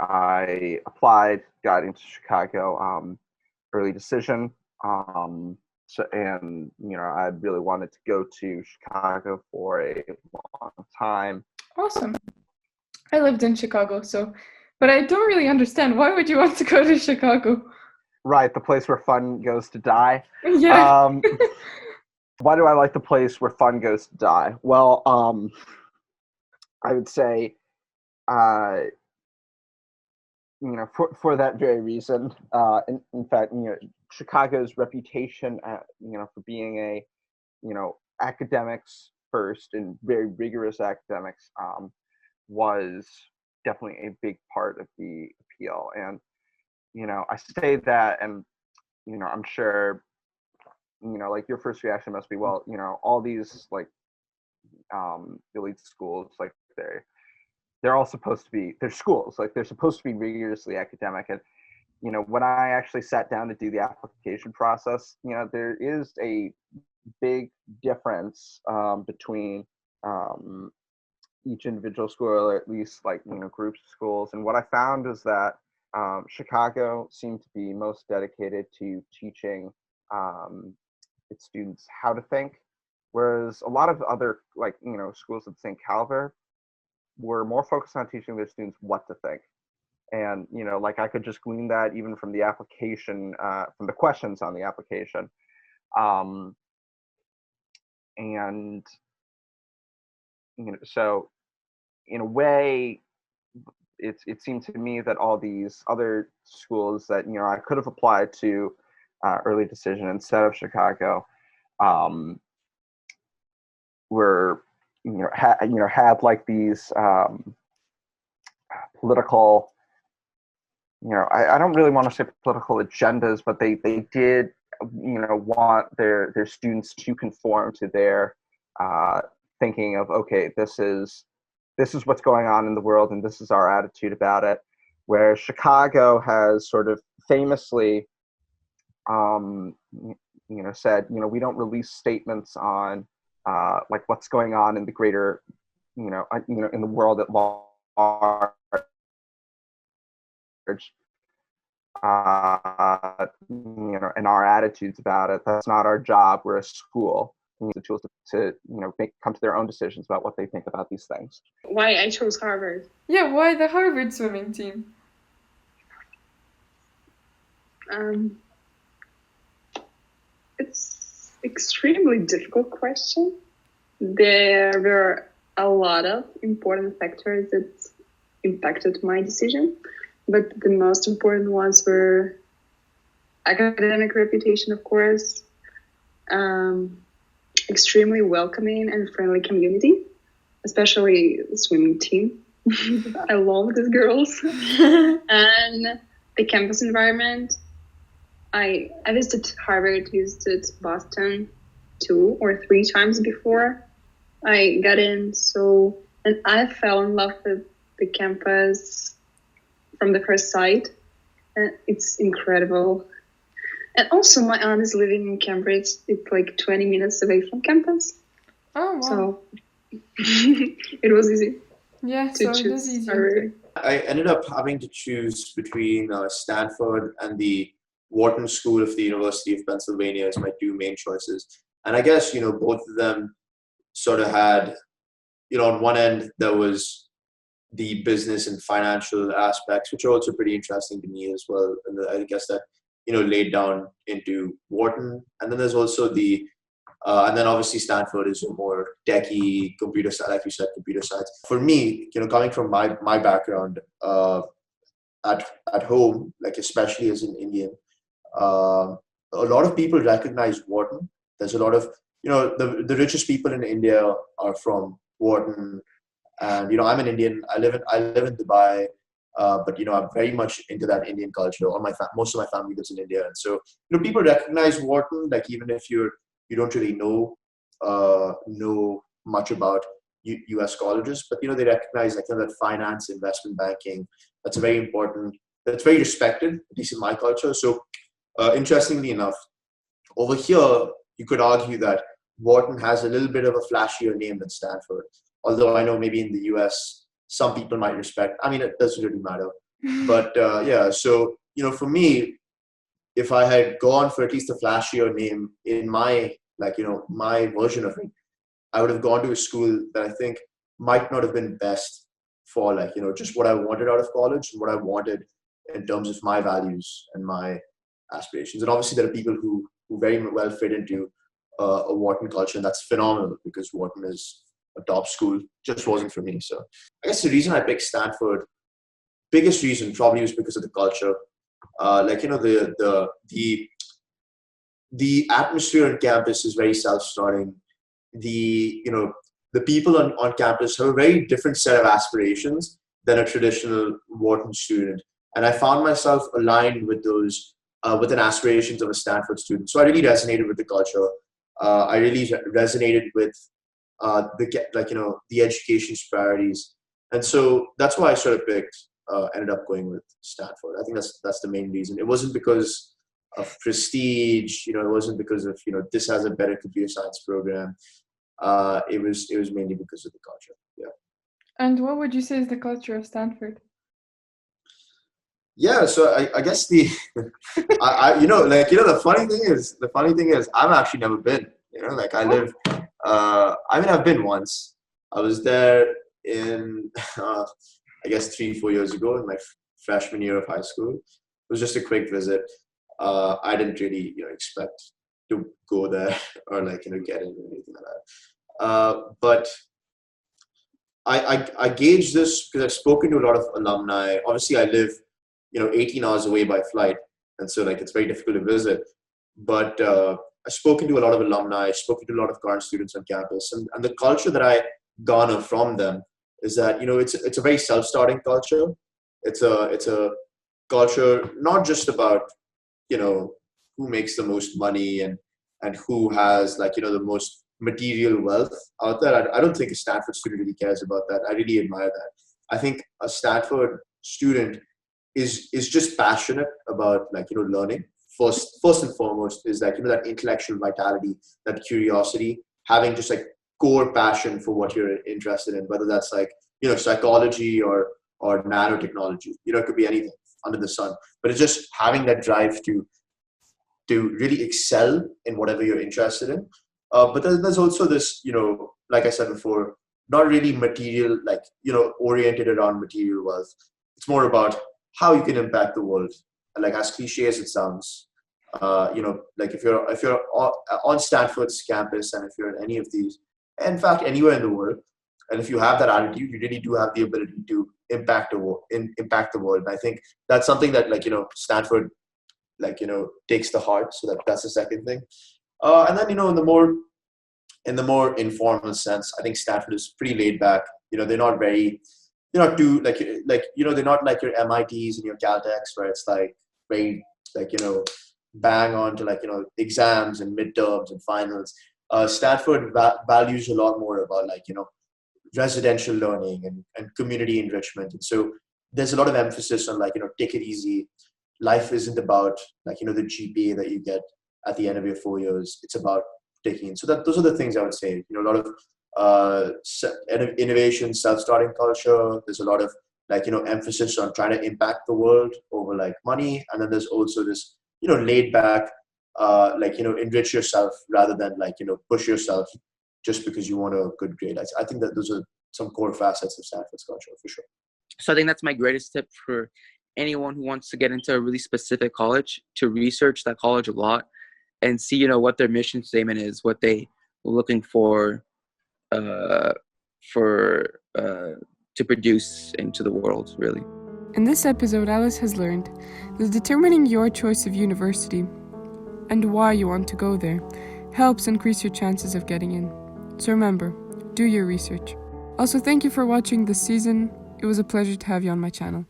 I applied, got into Chicago, early decision. And I really wanted to go to Chicago for a long time. Awesome. I lived in Chicago, but I don't really understand. Why would you want to go to Chicago? Right, the place where fun goes to die. Yeah. Why do I like the place where fun goes to die? Well, I would say, uh, for that very reason. In fact, Chicago's reputation, for being a, academics first and very rigorous academics, was definitely a big part of the appeal. And I say that, and I'm sure, like your first reaction must be, well, all these like elite schools, like they're all supposed to be, they're schools, like they're supposed to be rigorously academic. And when I actually sat down to do the application process, there is a big difference between each individual school, or at least like groups of schools. And what I found is that Chicago seemed to be most dedicated to teaching its students how to think, whereas a lot of other schools of the same caliber were more focused on teaching their students what to think. And like I could just glean that even from the application, from the questions on the application. And so in a way, it seemed to me that all these other schools that I could have applied to early decision instead of Chicago were had like these political, I don't really want to say political agendas, but they did want their students to conform to their thinking of, okay, this is what's going on in the world and this is our attitude about it. Where Chicago has sort of famously said, we don't release statements on like what's going on in the greater, in the world at large. And our attitudes about it. That's not our job. We're a school. We need the tools to come to their own decisions about what they think about these things. Why I chose Harvard? Yeah, why the Harvard swimming team? It's extremely difficult question. There were a lot of important factors that impacted my decision, but the most important ones were academic reputation, of course, extremely welcoming and friendly community, especially the swimming team. I love these girls. And the campus environment. I visited Harvard, visited Boston 2 or 3 times before I got in. And I fell in love with the campus from the first sight. And it's incredible. And also my aunt is living in Cambridge. It's like 20 minutes away from campus. Oh, wow. So it was easy. Yeah, so it was easy. Harvard. I ended up having to choose between Stanford and the Wharton School of the University of Pennsylvania as my 2 main choices. And I guess, both of them sort of had, on one end, there was the business and financial aspects, which are also pretty interesting to me as well. And I guess that, laid down into Wharton. And then there's also and then obviously Stanford is a more techie computer science, like you said, computer science. For me, coming from my background at home, like especially as an Indian, a lot of people recognize Wharton. There's a lot of, the richest people in India are from Wharton. And, I'm an Indian. I live in Dubai. But I'm very much into that Indian culture. Most of my family lives in India, and so people recognize Wharton. Like even if you don't really know much about U.S. colleges, but they recognize that finance, investment banking. That's very important. That's very respected, at least in my culture. So interestingly enough, over here you could argue that Wharton has a little bit of a flashier name than Stanford. Although I know maybe in the U.S. some people might respect. I mean, it doesn't really matter. But yeah, so for me, if I had gone for at least a flashier name in my my version of it, I would have gone to a school that I think might not have been best for just what I wanted out of college and what I wanted in terms of my values and my aspirations. And obviously, there are people who very well fit into a Wharton culture, and that's phenomenal because Wharton is a top school. Just wasn't for me. So I guess the reason I picked Stanford, biggest reason probably was because of the culture. The atmosphere on campus is very self-starting. The people on campus have a very different set of aspirations than a traditional Wharton student, and I found myself aligned with those with an aspirations of a Stanford student. So I really resonated with the culture. I really resonated with the education's priorities, and so that's why I sort of ended up going with Stanford. I think that's the main reason. It wasn't because of prestige, it wasn't because of this has a better computer science program. It was mainly because of the culture. Yeah. And what would you say is the culture of Stanford? Yeah, so I guess the the funny thing is I've actually never been. I've been once. I was there in I guess 3-4 years ago in my freshman year of high school. It was just a quick visit. I didn't really expect to go there or get in or anything like that. But I gauge this because I've spoken to a lot of alumni. Obviously, I live 18 hours away by flight, and so it's very difficult to visit. But I've spoken to a lot of alumni, I've spoken to a lot of current students on campus, and the culture that I garner from them is that it's a very self-starting culture. It's a culture not just about who makes the most money and who has the most material wealth out there. I don't think a Stanford student really cares about that. I really admire that. I think a Stanford student is just passionate about learning. First and foremost is that intellectual vitality, that curiosity, having just core passion for what you're interested in, whether that's psychology or nanotechnology. It could be anything under the sun, but it's just having that drive to really excel in whatever you're interested in. But there's also this, like I said before, not really material, oriented around material wealth. It's more about how you can impact the world. And as cliche as it sounds, if you're on Stanford's campus, and if you're in any of these, in fact, anywhere in the world, and if you have that attitude, you really do have the ability to impact the world. And I think that's something that Stanford takes to heart. So that's the second thing. And then in the more informal sense, I think Stanford is pretty laid back. They're not very, they're not too they're not like your MITs and your Caltechs where it's very bang on to exams and midterms and finals. Stanford values a lot more about residential learning and community enrichment, and so there's a lot of emphasis on take it easy. Life isn't about the GPA that you get at the end of your 4 years. It's about taking in. So those are the things I would say. A lot of innovation, self-starting culture. There's a lot of emphasis on trying to impact the world over money, and then there's also this laid back enrich yourself rather than push yourself just because you want a good grade. I think that those are some core facets of Stanford's culture for sure. So I think that's my greatest tip for anyone who wants to get into a really specific college, to research that college a lot and see what their mission statement is, what they are looking for to produce into the world, really. In this episode, Alice has learned that determining your choice of university and why you want to go there helps increase your chances of getting in. So remember, do your research. Also, thank you for watching this season. It was a pleasure to have you on my channel.